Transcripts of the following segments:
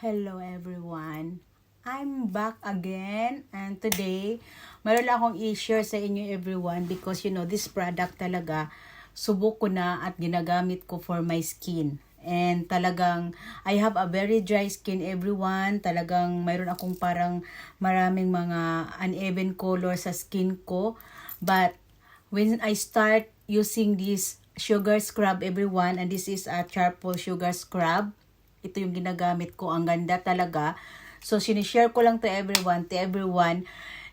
Hello everyone! I'm back again and today, mayroon lang akong i-share sa inyo everyone because this product talaga, subok ko na at ginagamit ko for my skin. And talagang, I have a very dry skin everyone. Talagang mayroon akong parang maraming mga uneven color sa skin ko. But when I start using this sugar scrub everyone, and this is a charcoal sugar scrub, ito yung ginagamit ko. Ang ganda talaga. So, sinishare ko lang to everyone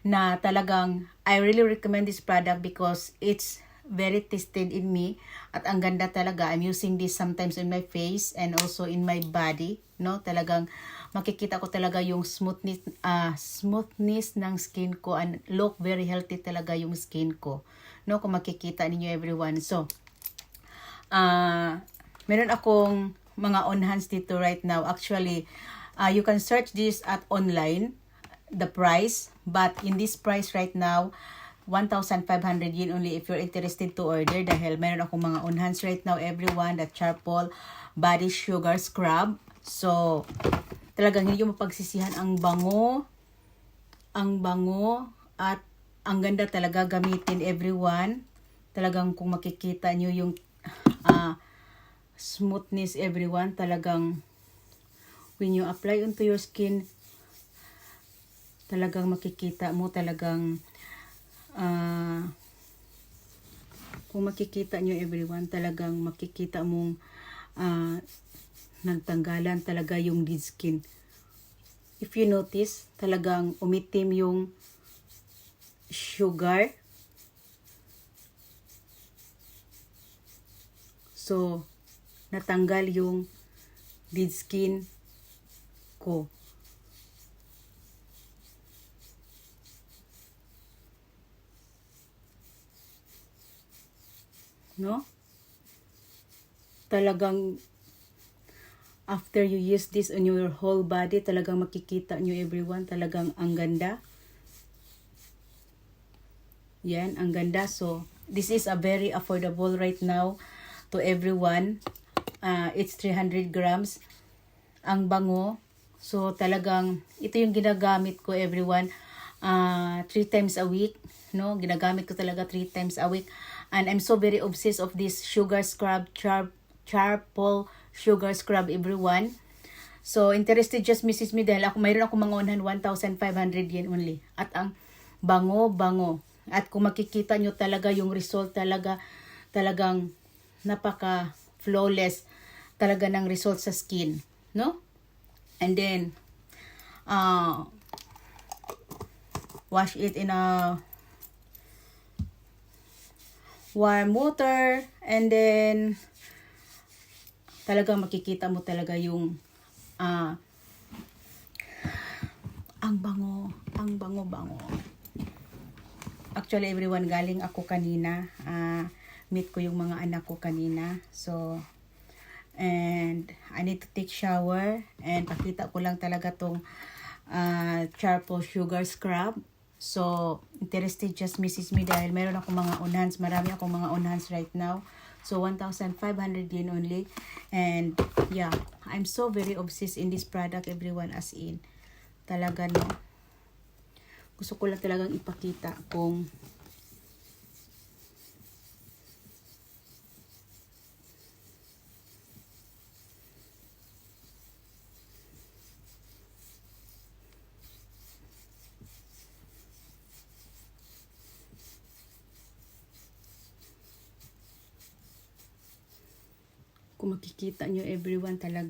na talagang I really recommend this product because it's very tested in me. At ang ganda talaga. I'm using this sometimes in my face and also in my body. No? Talagang makikita ko talaga yung smoothness ng skin ko and look very healthy talaga yung skin ko. No? Kung makikita ninyo everyone. So, meron akong mga on-hands dito right now. Actually, you can search this at online, the price. But in this price right now, 1,500 yen only if you're interested to order. Dahil meron akong mga on-hands right now, everyone, the charcoal body sugar scrub. So, talagang hindi yung mapagsisihan. Ang bango, at ang ganda talaga gamitin everyone. Talagang kung makikita nyo yung smoothness everyone, talagang when you apply onto your skin, talagang makikita mo talagang kung makikita nyo everyone, talagang makikita mong nagtanggalan talaga yung dead skin. If you notice, talagang umitim yung sugar. So, natanggal yung dead skin ko. No? Talagang after you use this on your whole body, talagang makikita nyo everyone, talagang ang ganda. Yan, ang ganda. So, this is a very affordable right now to everyone. It's 300 grams. Ang bango. So, talagang, ito yung ginagamit ko everyone 3 times a week. No? Ginagamit ko talaga 3 times a week. And I'm so very obsessed of this sugar scrub, charcoal sugar scrub everyone. So, interested, just message me dahil mayroon ako mga 1,500 yen only. At ang bango. At kung makikita nyo talaga yung result talagang napaka flawless talaga ng result sa skin, no? And then wash it in a warm water, and then talagang makikita mo talaga yung ang bango. Actually everyone, galing ako kanina, meet ko yung mga anak ko kanina. So, and I need to take shower, and pakita ko lang talaga tong charcoal sugar scrub. So, interested, just message me dahil meron ako mga on-hands. Marami akong mga on-hands right now. So, 1,500 yen only. And, yeah, I'm so very obsessed in this product everyone, as in. Talaga, no. Gusto ko lang talagang ipakita kung makikita nyo everyone, talaga